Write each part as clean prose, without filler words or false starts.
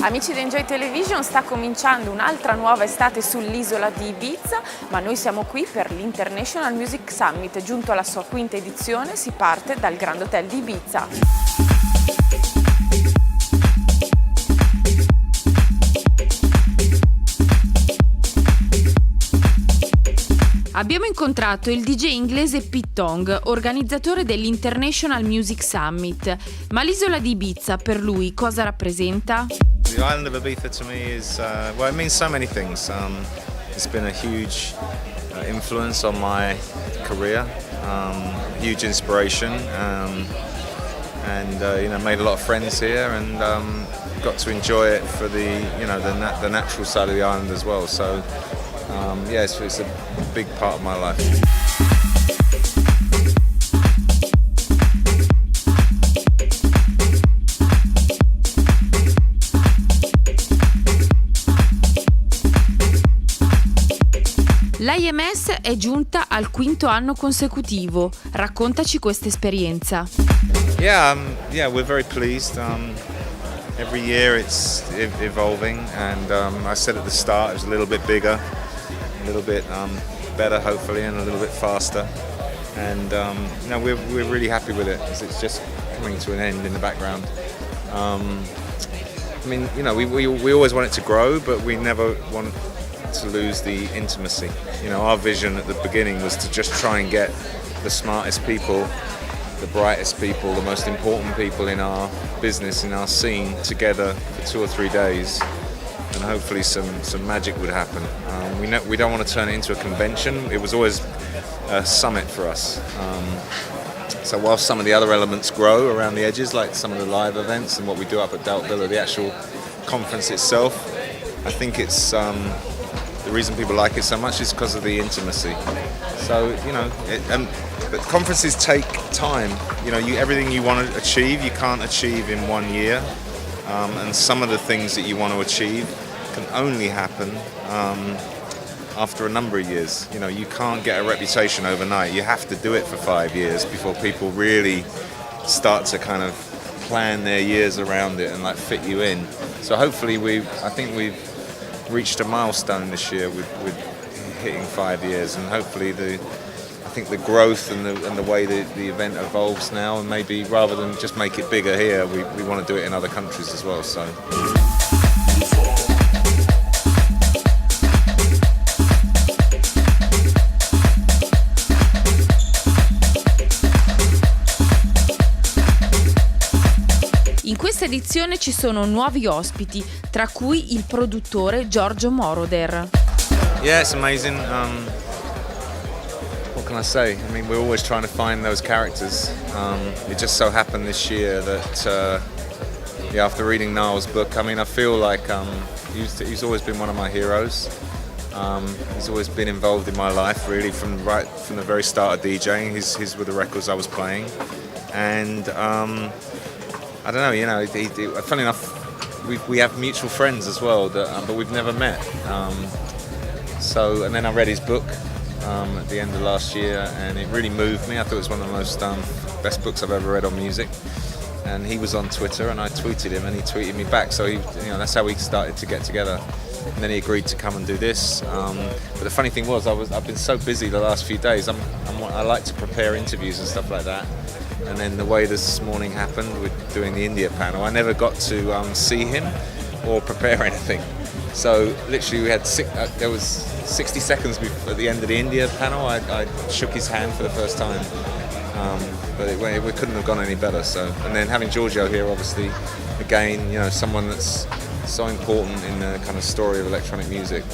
Amici di Enjoy Television, sta cominciando un'altra nuova estate sull'isola di Ibiza, ma noi siamo qui per l'International Music Summit. Giunto alla sua quinta edizione, si parte dal Grand Hotel di Ibiza. Abbiamo incontrato il DJ inglese Tong, organizzatore dell'International Music Summit. Ma l'isola di Ibiza per lui cosa rappresenta? The island of Ibiza to me is, it means so many things. It's been a huge influence on my career, huge inspiration, and made a lot of friends here, and got to enjoy it for the natural side of the island as well. So it's a big part of my life. L'IMS è giunta al quinto anno consecutivo. Raccontaci questa esperienza. Yeah, we're very pleased. Every year it's evolving, and I said at the start it was a little bit bigger, a little bit better hopefully, and a little bit faster. And we're really happy with it because it's just coming to an end in the background. We always want it to grow, but we never want to lose the intimacy. Our vision at the beginning was to just try and get the smartest people, the brightest people, the most important people in our business, in our scene, together for 2 or 3 days, and hopefully some magic would happen. We don't want to turn it into a convention. It was always a summit for us. So while some of the other elements grow around the edges, like some of the live events and what we do up at Dalt Villa, the actual conference itself, I think it's the reason people like it so much is because of the intimacy. So but conferences take time. Everything you want to achieve, you can't achieve in 1 year, and some of the things that you want to achieve can only happen after a number of years. You can't get a reputation overnight. You have to do it for 5 years before people really start to kind of plan their years around it and like fit you in. So hopefully I think we've reached a milestone this year with hitting 5 years, and hopefully I think the growth and the way the event evolves now, and maybe rather than just make it bigger here, we want to do it in other countries as well. So. In questa edizione ci sono nuovi ospiti, tra cui il produttore Giorgio Moroder. Yeah, it's amazing. What can I say? We're always trying to find those characters. It just so happened this year that, after reading Niall's book, I feel like he's always been one of my heroes. He's always been involved in my life, really, from the very start of DJing. His were the records I was playing, and I don't know. Funny enough, we have mutual friends as well, but we've never met. And then I read his book at the end of last year, and it really moved me. I thought it was one of the most best books I've ever read on music. And he was on Twitter, and I tweeted him, and he tweeted me back. So that's how we started to get together. And then he agreed to come and do this. But the funny thing was, I've been so busy the last few days. I like to prepare interviews and stuff like that. And then the way this morning happened with doing the India panel, I never got to see him or prepare anything. So literally we had there was 60 seconds at the end of the India panel. I shook his hand for the first time, but it couldn't have gone any better. So, and then having Giorgio here, obviously, again, someone that's so important in the kind of story of electronic music.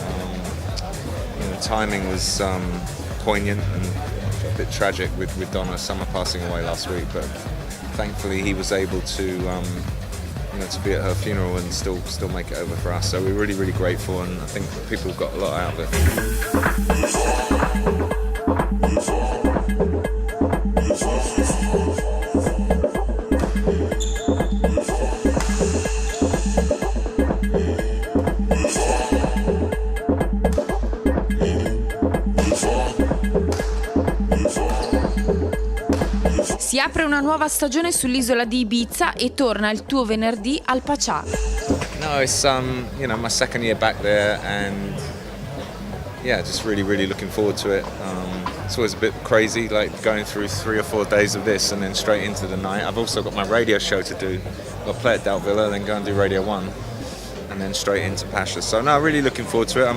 Timing was poignant and a bit tragic with Donna Summer passing away last week, but thankfully he was able to be at her funeral and still make it over for us. So we're really, really grateful, and I think people got a lot out of it. Si apre una nuova stagione sull'isola di Ibiza e torna il tuo venerdì al Pachá. No, it's my second year back there, and yeah, just really looking forward to it. It's always a bit crazy, like going through 3 or 4 days of this and then straight into the night. I've also got my radio show to do. I've got to play at Doubt Villa, then go and do Radio 1, and then straight into Pasha. So no, really looking forward to it.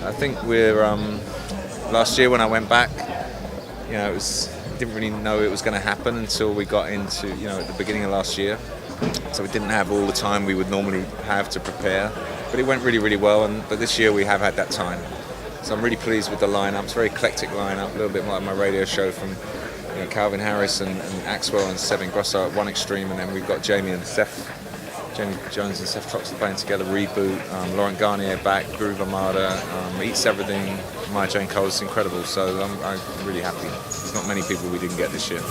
I think we're last year when I went back, didn't really know it was going to happen until we got into, at the beginning of last year. So we didn't have all the time we would normally have to prepare, but it went really well. But this year we have had that time. So I'm really pleased with the lineup. It's a very eclectic lineup, a little bit like my radio show from Calvin Harris and Axwell and Sevin Grosso at one extreme, and then we've got Jamie Jones and Seth Troxler playing together, Reboot, Laurent Garnier back, Groove Armada, Eats Everything, Maya Jane Cole. It's incredible, so I'm really happy. There's not many people we didn't get this year.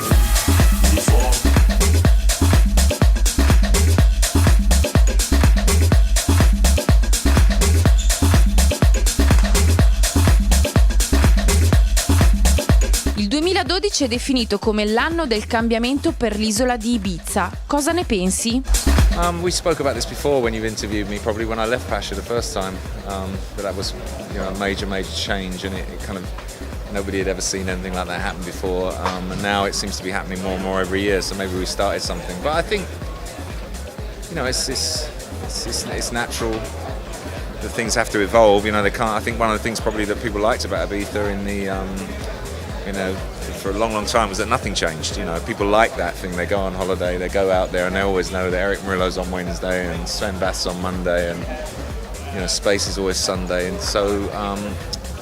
Il 2012 è definito come l'anno del cambiamento per l'isola di Ibiza. Cosa ne pensi? We spoke about this before when you've interviewed me, probably when I left Pasha the first time. But that was, a major change, and it kind of nobody had ever seen anything like that happen before. And now it seems to be happening more and more every year. So maybe we started something. But I think, it's natural that things have to evolve. They can't. I think one of the things probably that people liked about Ibiza in the for a long time was that nothing changed. People like that thing. They go on holiday, they go out there, and they always know that Eric Murillo's on Wednesday and Sven Bath's on Monday, and Space is always Sunday. And so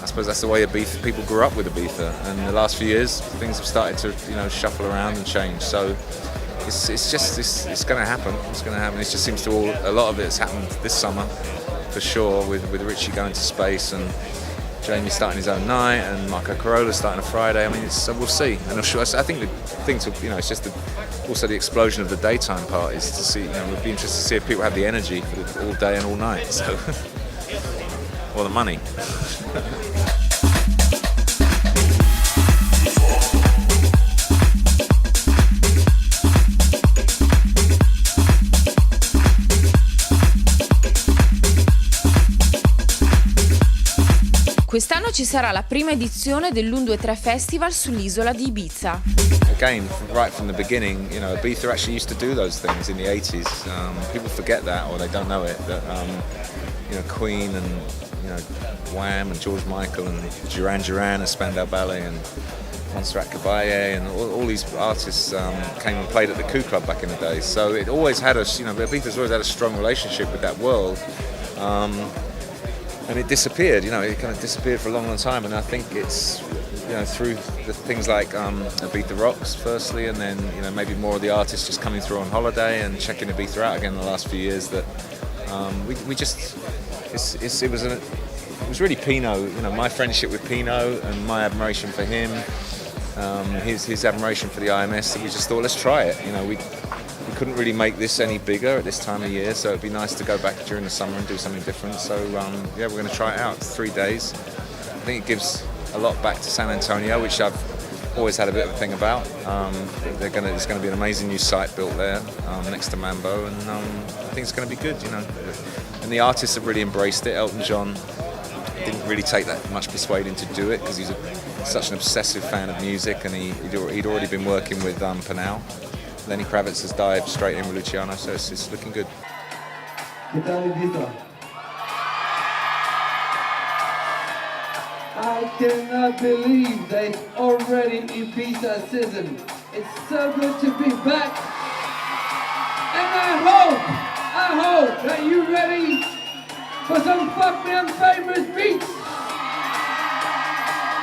I suppose that's the way Ibiza people grew up with Ibiza. And in the last few years, things have started to shuffle around and change. So it's going to happen. It's going to happen. It just seems a lot of it has happened this summer, for sure, with Richie going to Space and Jamie starting his own night, and Marco Carola starting a Friday. I mean, we'll see. And I think the thing it's just also the explosion of the daytime part is to see. We'd be interested to see if people have the energy for all day and all night. So, or the money. Quest'anno ci sarà la prima edizione dell'1-2-3 Festival sull'isola di Ibiza. Again, right from the beginning, Ibiza actually used to do those things in the 80s. People forget that, or they don't know it. That Queen and Wham and George Michael and Duran and Spandau Ballet and Montserrat Caballé and all these artists came and played at the Coup Club back in the day. So it always had Ibiza's always had a strong relationship with that world. And it disappeared, it kind of disappeared for a long time. And I think it's, through the things like Ibiza Rocks, firstly, and then, maybe more of the artists just coming through on holiday and checking Ibiza out again in the last few years, that it was really Pino, my friendship with Pino and my admiration for him, his admiration for the IMS, that we just thought, let's try it. We couldn't really make this any bigger at this time of year, so it'd be nice to go back during the summer and do something different. So we're going to try it out. It's 3 days. I think it gives a lot back to San Antonio, which I've always had a bit of a thing about. There's going to be an amazing new site built there next to Mambo, and I think it's going to be good. And the artists have really embraced it. Elton John didn't really take that much persuading to do it because he's such an obsessive fan of music, and he'd already been working with Panau. Lenny Kravitz has dived straight in with Luciano, so it's looking good. I cannot believe they already Ibiza season. It's so good to be back. And I hope that you're ready for some fucking famous beats.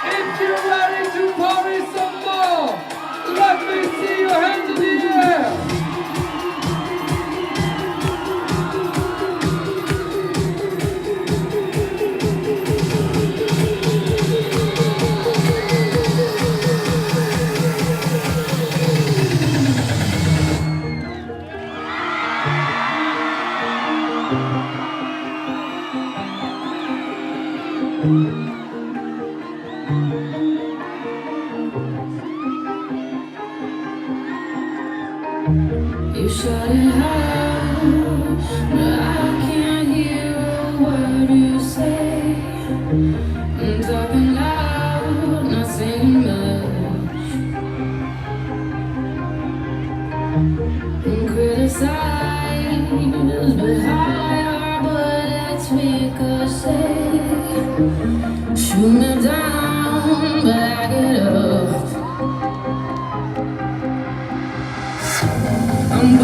If you're ready to party some more, let me see your hands in the air. You shut it out, but I can't hear a word you say. I'm talking loud, not saying much. I'm criticized, but higher bullets ricochet. Shoot me down, but I get up. I'm